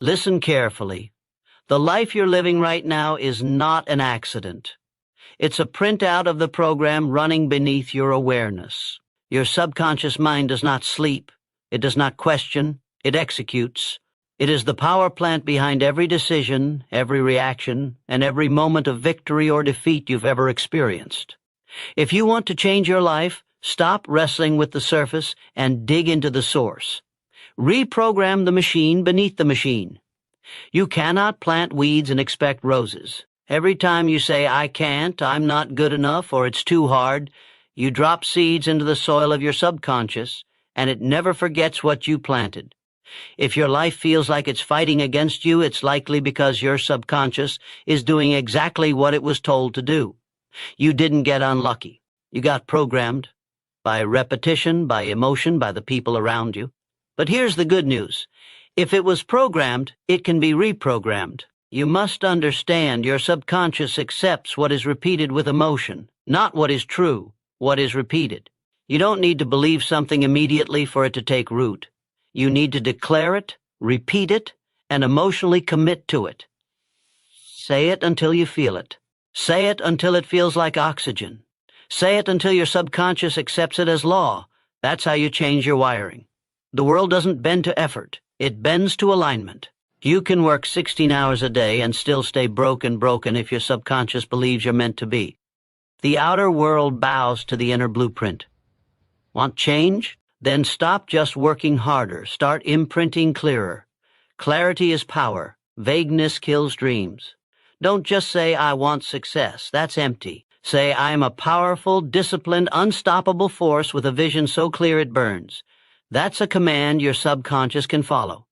Listen carefully. The life you're living right now is not an accident. It's a printout of the program running beneath your awareness. Your subconscious mind does not sleep. It does not question. It executes. It is the power plant behind every decision, every reaction, and every moment of victory or defeat you've ever experienced. If you want to change your life, stop wrestling with the surface and dig into the source. Reprogram the machine beneath the machine. You cannot plant weeds and expect roses. Every time you say, I can't, I'm not good enough, or it's too hard, you drop seeds into the soil of your subconscious, and it never forgets what you planted. If your life feels like it's fighting against you, it's likely because your subconscious is doing exactly what it was told to do. You didn't get unlucky. You got programmed by repetition, by emotion, by the people around you. But here's the good news. If it was programmed, it can be reprogrammed. You must understand your subconscious accepts what is repeated with emotion, not what is true, what is repeated. You don't need to believe something immediately for it to take root. You need to declare it, repeat it, and emotionally commit to it. Say it until you feel it. Say it until it feels like oxygen. Say it until your subconscious accepts it as law. That's how you change your wiring. The world doesn't bend to effort. It bends to alignment. You can work 16 hours a day and still stay broken if your subconscious believes you're meant to be. The outer world bows to the inner blueprint. Want change? Then stop just working harder. Start imprinting clearer. Clarity is power. Vagueness kills dreams. Don't just say, I want success. That's empty. Say, I am a powerful, disciplined, unstoppable force with a vision so clear it burns. That's a command your subconscious can follow.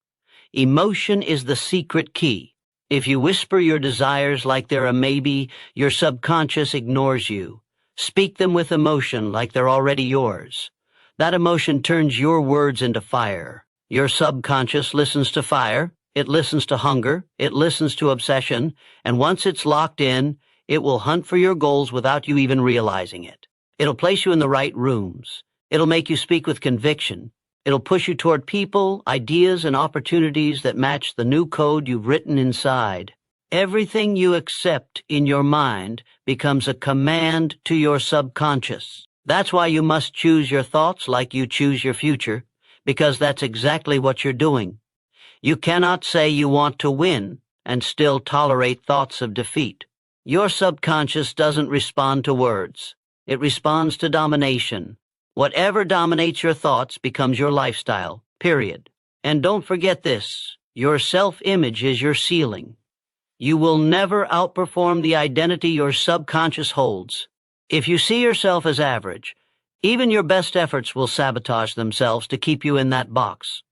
Emotion is the secret key. If you whisper your desires like they're a maybe, your subconscious ignores you. Speak them with emotion like they're already yours. That emotion turns your words into fire. Your subconscious listens to fire, it listens to hunger, it listens to obsession, and once it's locked in, it will hunt for your goals without you even realizing it. It'll place you in the right rooms. It'll make you speak with conviction. It'll push you toward people, ideas, and opportunities that match the new code you've written inside. Everything you accept in your mind becomes a command to your subconscious. That's why you must choose your thoughts like you choose your future, because that's exactly what you're doing. You cannot say you want to win and still tolerate thoughts of defeat. Your subconscious doesn't respond to words. It responds to domination. Whatever dominates your thoughts becomes your lifestyle, period. And don't forget this, your self-image is your ceiling. You will never outperform the identity your subconscious holds. If you see yourself as average, even your best efforts will sabotage themselves to keep you in that box.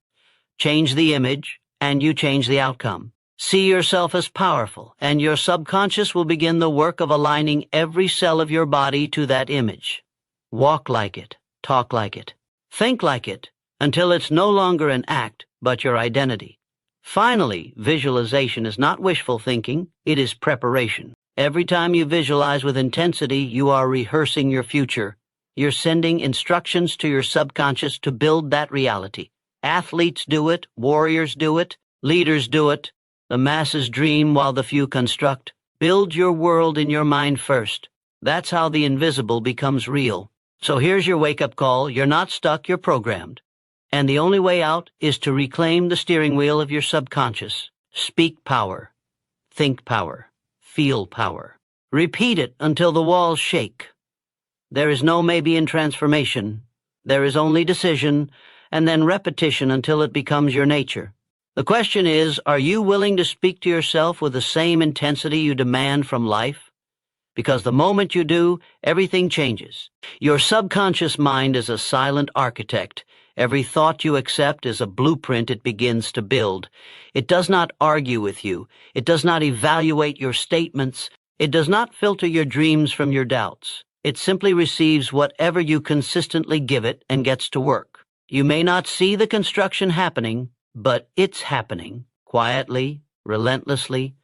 Change the image, and you change the outcome. See yourself as powerful, and your subconscious will begin the work of aligning every cell of your body to that image. Walk like it. Talk like it. Think like it, until it's no longer an act, but your identity. Finally, visualization is not wishful thinking, it is preparation. Every time you visualize with intensity, you are rehearsing your future. You're sending instructions to your subconscious to build that reality. Athletes do it, warriors do it, leaders do it. The masses dream while the few construct. Build your world in your mind first. That's how the invisible becomes real. So here's your wake-up call. You're not stuck, you're programmed. And the only way out is to reclaim the steering wheel of your subconscious. Speak power. Think power. Feel power. Repeat it until the walls shake. There is no maybe in transformation. There is only decision, and then repetition until it becomes your nature. The question is, are you willing to speak to yourself with the same intensity you demand from life? Because the moment you do, everything changes. Your subconscious mind is a silent architect. Every thought you accept is a blueprint it begins to build. It does not argue with you. It does not evaluate your statements. It does not filter your dreams from your doubts. It simply receives whatever you consistently give it and gets to work. You may not see the construction happening, but it's happening, quietly, relentlessly,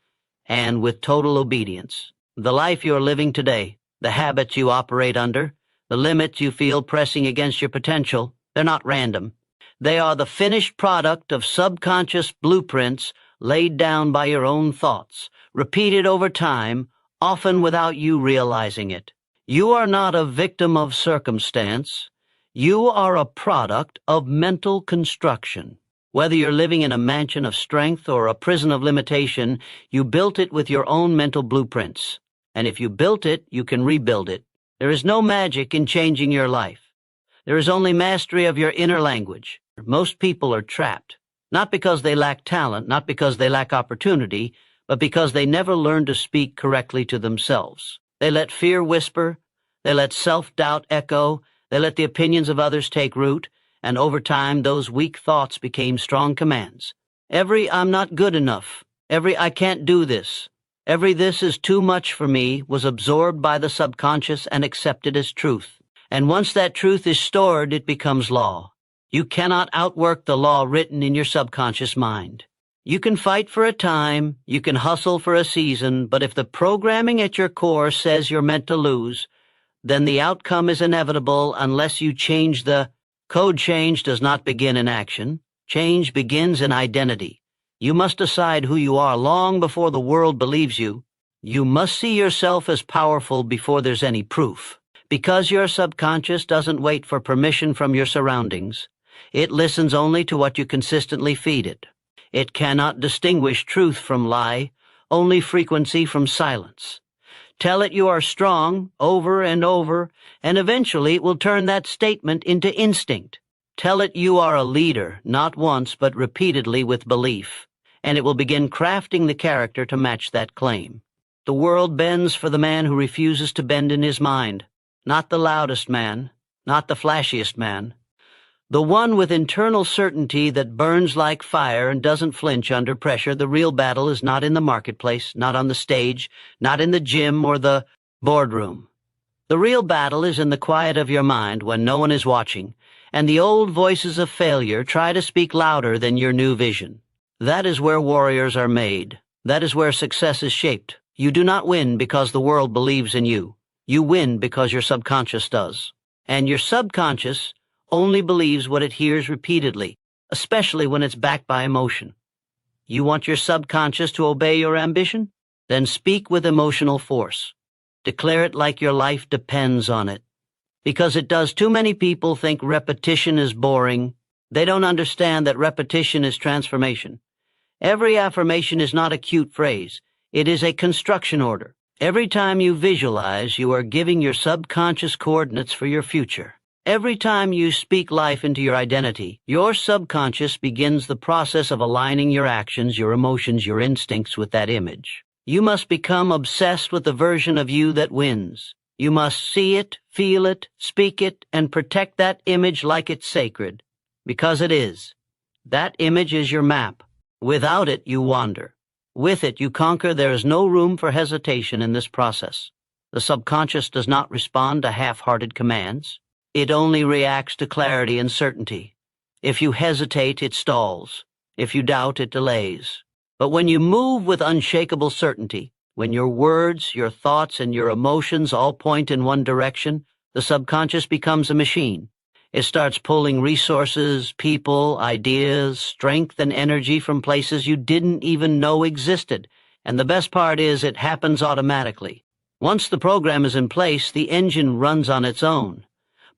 and with total obedience. The life you're living today, the habits you operate under, the limits you feel pressing against your potential, they're not random. They are the finished product of subconscious blueprints laid down by your own thoughts, repeated over time, often without you realizing it. You are not a victim of circumstance. You are a product of mental construction. Whether you're living in a mansion of strength or a prison of limitation, you built it with your own mental blueprints. And if you built it, you can rebuild it. There is no magic in changing your life. There is only mastery of your inner language. Most people are trapped, not because they lack talent, not because they lack opportunity, but because they never learn to speak correctly to themselves. They let fear whisper, they let self-doubt echo, they let the opinions of others take root, and over time those weak thoughts became strong commands. Every "I'm not good enough," every "I can't do this," every "this is too much for me" was absorbed by the subconscious and accepted as truth. And once that truth is stored, it becomes law. You cannot outwork the law written in your subconscious mind. You can fight for a time, you can hustle for a season, but if the programming at your core says you're meant to lose, then the outcome is inevitable unless you change the code. Change does not begin in action. Change begins in identity. You must decide who you are long before the world believes you. You must see yourself as powerful before there's any proof. Because your subconscious doesn't wait for permission from your surroundings. It listens only to what you consistently feed it. It cannot distinguish truth from lie, only frequency from silence. Tell it you are strong over and over, and eventually it will turn that statement into instinct. Tell it you are a leader, not once but repeatedly with belief, and it will begin crafting the character to match that claim. The world bends for the man who refuses to bend in his mind. Not the loudest man, not the flashiest man. The one with internal certainty that burns like fire and doesn't flinch under pressure. The real battle is not in the marketplace, not on the stage, not in the gym or the boardroom. The real battle is in the quiet of your mind when no one is watching, and the old voices of failure try to speak louder than your new vision. That is where warriors are made. That is where success is shaped. You do not win because the world believes in you. You win because your subconscious does. And your subconscious only believes what it hears repeatedly, especially when it's backed by emotion. You want your subconscious to obey your ambition? Then speak with emotional force. Declare it like your life depends on it. Because it does. Too many people think repetition is boring. They don't understand that repetition is transformation. Every affirmation is not a cute phrase. It is a construction order. Every time you visualize, you are giving your subconscious coordinates for your future. Every time you speak life into your identity, your subconscious begins the process of aligning your actions, your emotions, your instincts with that image. You must become obsessed with the version of you that wins. You must see it, feel it, speak it, and protect that image like it's sacred. Because it is. That image is your map. Without it, you wander. With it, you conquer. There is no room for hesitation in this process. The subconscious does not respond to half-hearted commands. It only reacts to clarity and certainty. If you hesitate, it stalls. If you doubt, it delays. But when you move with unshakable certainty, when your words, your thoughts, and your emotions all point in one direction, the subconscious becomes a machine. It starts pulling resources, people, ideas, strength, and energy from places you didn't even know existed. And the best part is it happens automatically. Once the program is in place, the engine runs on its own.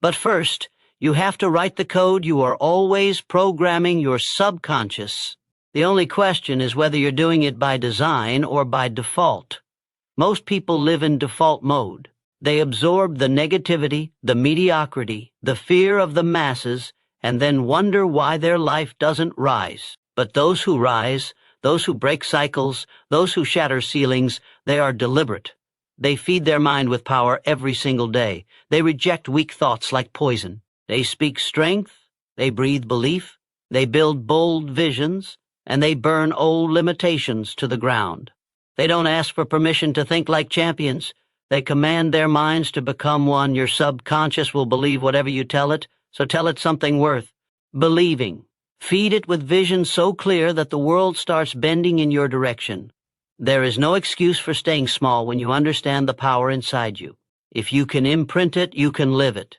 But first, you have to write the code. You are always programming your subconscious. The only question is whether you're doing it by design or by default. Most people live in default mode. They absorb the negativity, the mediocrity, the fear of the masses, and then wonder why their life doesn't rise. But those who rise, those who break cycles, those who shatter ceilings, they are deliberate. They feed their mind with power every single day. They reject weak thoughts like poison. They speak strength, they breathe belief, they build bold visions, and they burn old limitations to the ground. They don't ask for permission to think like champions. They command their minds to become one. Your subconscious will believe whatever you tell it, so tell it something worth believing. Feed it with vision so clear that the world starts bending in your direction. There is no excuse for staying small when you understand the power inside you. If you can imprint it, you can live it.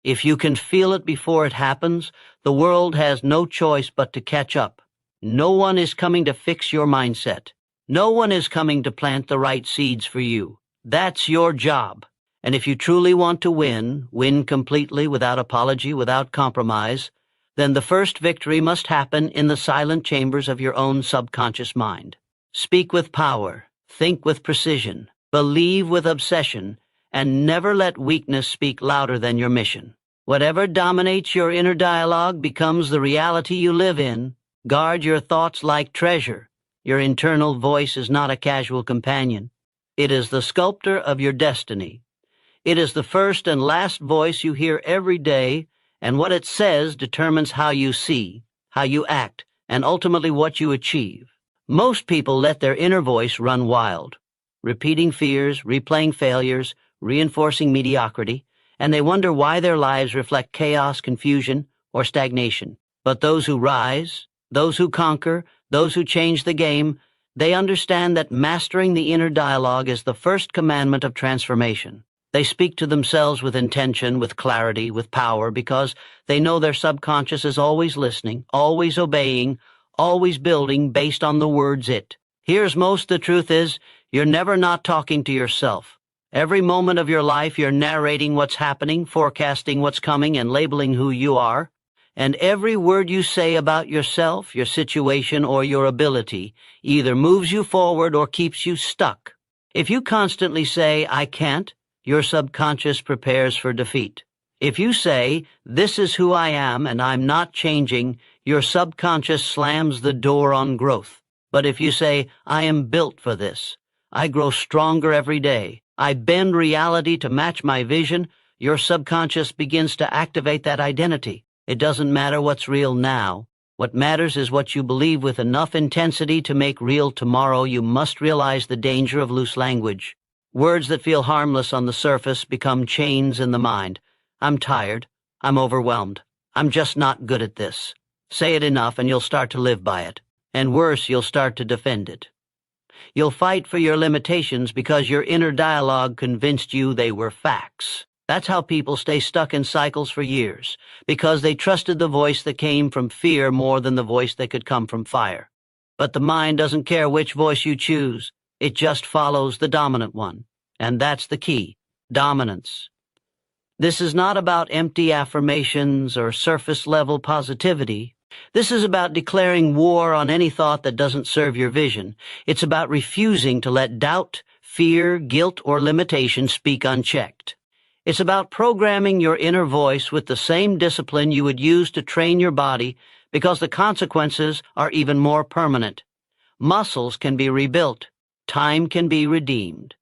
If you can feel it before it happens, the world has no choice but to catch up. No one is coming to fix your mindset. No one is coming to plant the right seeds for you. That's your job. And if you truly want to win completely without apology, without compromise, then the first victory must happen in the silent chambers of your own subconscious mind. Speak with power, think with precision, believe with obsession, and never let weakness speak louder than your mission. Whatever dominates your inner dialogue becomes the reality you live in. Guard your thoughts like treasure. Your internal voice is not a casual companion. It is the sculptor of your destiny. It is the first and last voice you hear every day, and what it says determines how you see, how you act, and ultimately what you achieve. Most people let their inner voice run wild, repeating fears, replaying failures, reinforcing mediocrity, and they wonder why their lives reflect chaos, confusion, or stagnation. But those who rise, those who conquer, those who change the game, they understand that mastering the inner dialogue is the first commandment of transformation. They speak to themselves with intention, with clarity, with power, because they know their subconscious is always listening, always obeying, always building based on the words it. Here's most the truth is, you're never not talking to yourself. Every moment of your life you're narrating what's happening, forecasting what's coming, and labeling who you are. And every word you say about yourself, your situation, or your ability either moves you forward or keeps you stuck. If you constantly say, I can't, your subconscious prepares for defeat. If you say, this is who I am and I'm not changing, your subconscious slams the door on growth. But if you say, I am built for this, I grow stronger every day, I bend reality to match my vision, your subconscious begins to activate that identity. It doesn't matter what's real now. What matters is what you believe with enough intensity to make real tomorrow. You must realize the danger of loose language. Words that feel harmless on the surface become chains in the mind. I'm tired. I'm overwhelmed. I'm just not good at this. Say it enough and you'll start to live by it. And worse, you'll start to defend it. You'll fight for your limitations because your inner dialogue convinced you they were facts. That's how people stay stuck in cycles for years, because they trusted the voice that came from fear more than the voice that could come from fire. But the mind doesn't care which voice you choose. It just follows the dominant one. And that's the key: dominance. This is not about empty affirmations or surface-level positivity. This is about declaring war on any thought that doesn't serve your vision. It's about refusing to let doubt, fear, guilt, or limitation speak unchecked. It's about programming your inner voice with the same discipline you would use to train your body, because the consequences are even more permanent. Muscles can be rebuilt. Time can be redeemed.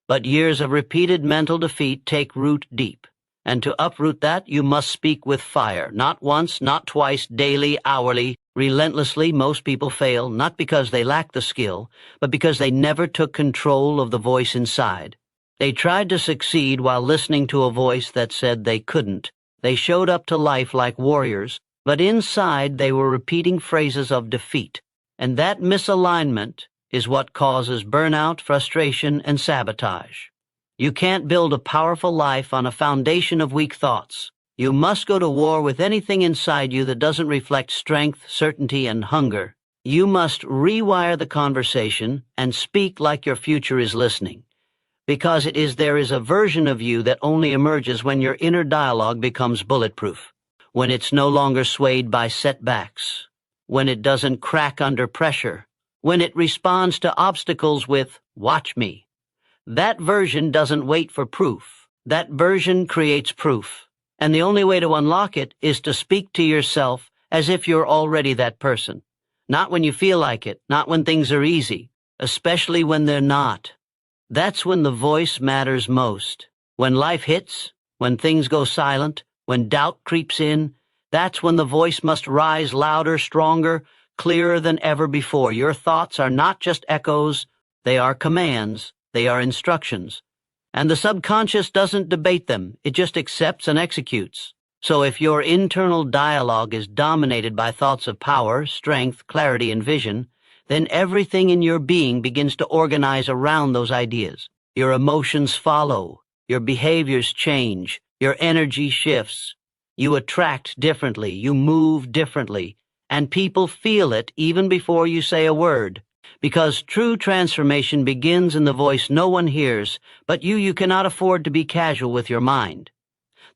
But years of repeated mental defeat take root deep. And to uproot that, you must speak with fire. Not once, not twice, daily, hourly, relentlessly. Most people fail, not because they lack the skill, but because they never took control of the voice inside. They tried to succeed while listening to a voice that said they couldn't. They showed up to life like warriors, but inside they were repeating phrases of defeat. And that misalignment is what causes burnout, frustration, and sabotage. You can't build a powerful life on a foundation of weak thoughts. You must go to war with anything inside you that doesn't reflect strength, certainty, and hunger. You must rewire the conversation and speak like your future is listening. Because there is a version of you that only emerges when your inner dialogue becomes bulletproof, when it's no longer swayed by setbacks, when it doesn't crack under pressure, when it responds to obstacles with, watch me. That version doesn't wait for proof. That version creates proof. And the only way to unlock it is to speak to yourself as if you're already that person. Not when you feel like it, not when things are easy, especially when they're not. That's when the voice matters most. When life hits, when things go silent, when doubt creeps in, that's when the voice must rise louder, stronger, clearer than ever before. Your thoughts are not just echoes, they are commands. They are instructions. And the subconscious doesn't debate them, it just accepts and executes. So if your internal dialogue is dominated by thoughts of power, strength, clarity, and vision, then everything in your being begins to organize around those ideas. Your emotions follow, your behaviors change, your energy shifts. You attract differently, you move differently, and people feel it even before you say a word. Because true transformation begins in the voice no one hears, but you cannot afford to be casual with your mind.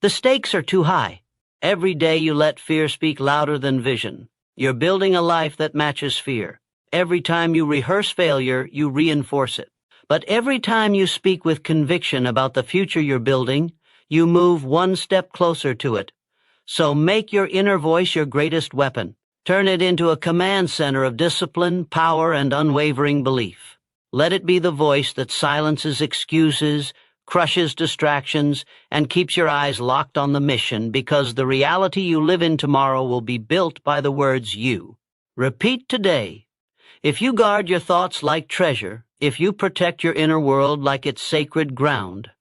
The stakes are too high. Every day you let fear speak louder than vision. You're building a life that matches fear. Every time you rehearse failure, you reinforce it. But every time you speak with conviction about the future you're building, you move one step closer to it. So make your inner voice your greatest weapon. Turn it into a command center of discipline, power, and unwavering belief. Let it be the voice that silences excuses, crushes distractions, and keeps your eyes locked on the mission, because the reality you live in tomorrow will be built by the words you repeat today. If you guard your thoughts like treasure, if you protect your inner world like its sacred ground,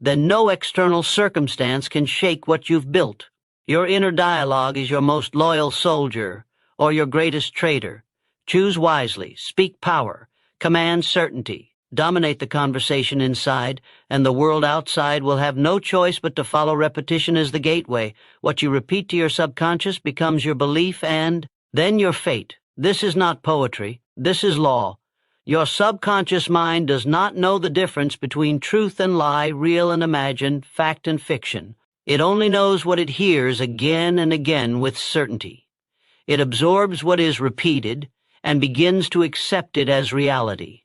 then no external circumstance can shake what you've built. Your inner dialogue is your most loyal soldier or your greatest traitor. Choose wisely, speak power, command certainty, dominate the conversation inside, and the world outside will have no choice but to follow repetition as the gateway. What you repeat to your subconscious becomes your belief and then your fate. This is not poetry. This is law. Your subconscious mind does not know the difference between truth and lie, real and imagined, fact and fiction. It only knows what it hears again and again with certainty. It absorbs what is repeated and begins to accept it as reality.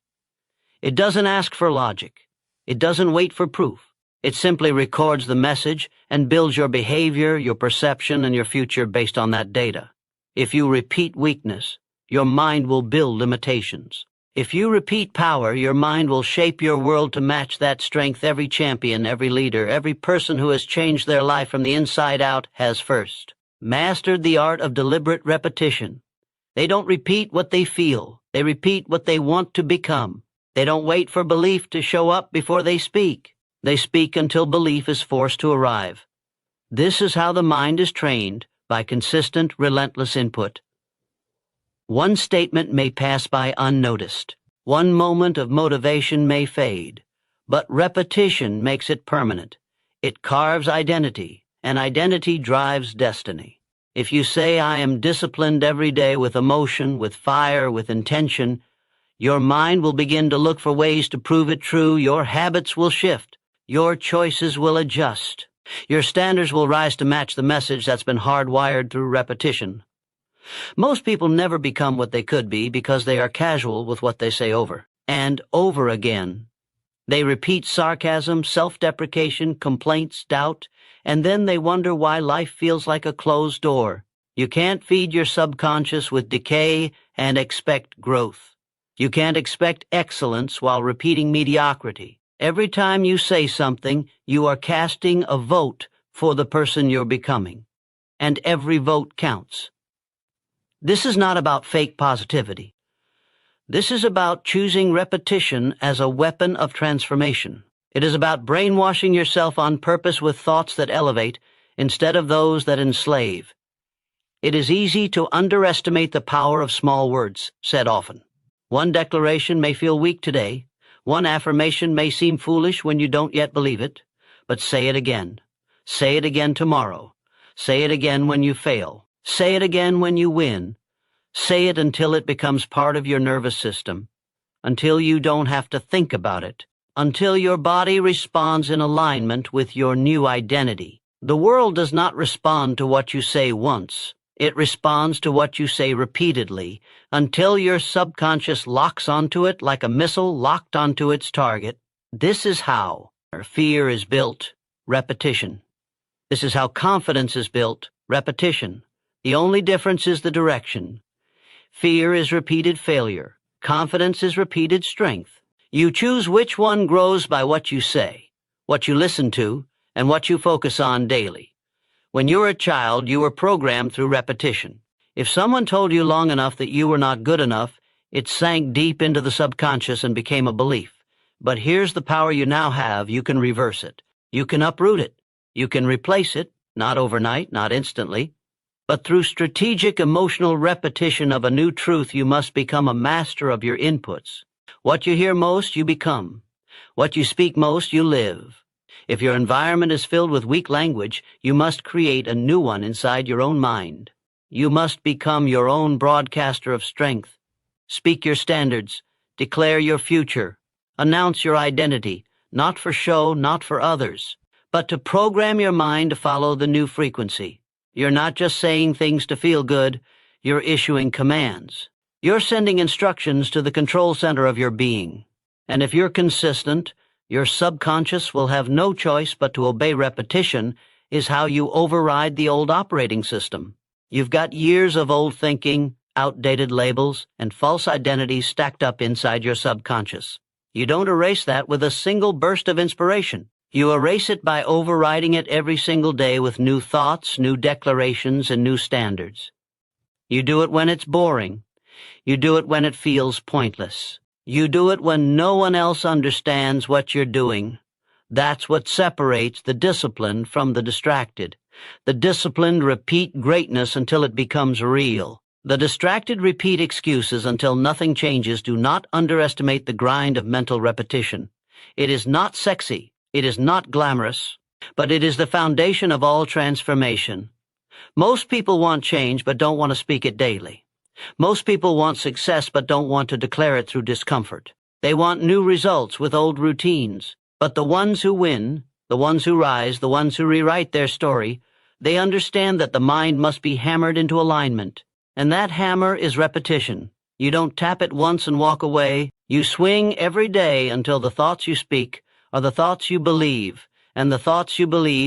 It doesn't ask for logic. It doesn't wait for proof. It simply records the message and builds your behavior, your perception, and your future based on that data. If you repeat weakness, your mind will build limitations. If you repeat power, your mind will shape your world to match that strength. Every champion, every leader, every person who has changed their life from the inside out has first mastered the art of deliberate repetition. They don't repeat what they feel. They repeat what they want to become. They don't wait for belief to show up before they speak. They speak until belief is forced to arrive. This is how the mind is trained, by consistent, relentless input. One statement may pass by unnoticed. One moment of motivation may fade. But repetition makes it permanent. It carves identity, and identity drives destiny. If you say, "I am disciplined every day with emotion, with fire, with intention," your mind will begin to look for ways to prove it true. Your habits will shift. Your choices will adjust. Your standards will rise to match the message that's been hardwired through repetition. Most people never become what they could be because they are casual with what they say over and over again. They repeat sarcasm, self-deprecation, complaints, doubt, and then they wonder why life feels like a closed door. You can't feed your subconscious with decay and expect growth. You can't expect excellence while repeating mediocrity. Every time you say something, you are casting a vote for the person you're becoming, and every vote counts. This is not about fake positivity. This is about choosing repetition as a weapon of transformation. It is about brainwashing yourself on purpose with thoughts that elevate instead of those that enslave. It is easy to underestimate the power of small words, said often. One declaration may feel weak today. One affirmation may seem foolish when you don't yet believe it. But say it again. Say it again tomorrow. Say it again when you fail. Say it again when you win. Say it until it becomes part of your nervous system, until you don't have to think about it, until your body responds in alignment with your new identity. The world does not respond to what you say once. It responds to what you say repeatedly, until your subconscious locks onto it like a missile locked onto its target. This is how fear is built, repetition. This is how confidence is built, repetition. The only difference is the direction. Fear is repeated failure. Confidence is repeated strength. You choose which one grows by what you say, what you listen to, and what you focus on daily. When you were a child, you were programmed through repetition. If someone told you long enough that you were not good enough, it sank deep into the subconscious and became a belief. But here's the power you now have. You can reverse it. You can uproot it. You can replace it, not overnight, not instantly. But through strategic emotional repetition of a new truth, you must become a master of your inputs. What you hear most, you become. What you speak most, you live. If your environment is filled with weak language, you must create a new one inside your own mind. You must become your own broadcaster of strength. Speak your standards. Declare your future. Announce your identity, not for show, not for others, but to program your mind to follow the new frequency. You're not just saying things to feel good, you're issuing commands. You're sending instructions to the control center of your being. And if you're consistent, your subconscious will have no choice but to obey. Repetition is how you override the old operating system. You've got years of old thinking, outdated labels, and false identities stacked up inside your subconscious. You don't erase that with a single burst of inspiration. You erase it by overriding it every single day with new thoughts, new declarations, and new standards. You do it when it's boring. You do it when it feels pointless. You do it when no one else understands what you're doing. That's what separates the disciplined from the distracted. The disciplined repeat greatness until it becomes real. The distracted repeat excuses until nothing changes. Do not underestimate the grind of mental repetition. It is not sexy. It is not glamorous, but it is the foundation of all transformation. Most people want change but don't want to speak it daily. Most people want success but don't want to declare it through discomfort. They want new results with old routines. But the ones who win, the ones who rise, the ones who rewrite their story, they understand that the mind must be hammered into alignment. And that hammer is repetition. You don't tap it once and walk away. You swing every day until the thoughts you speak are the thoughts you believe, and the thoughts you believe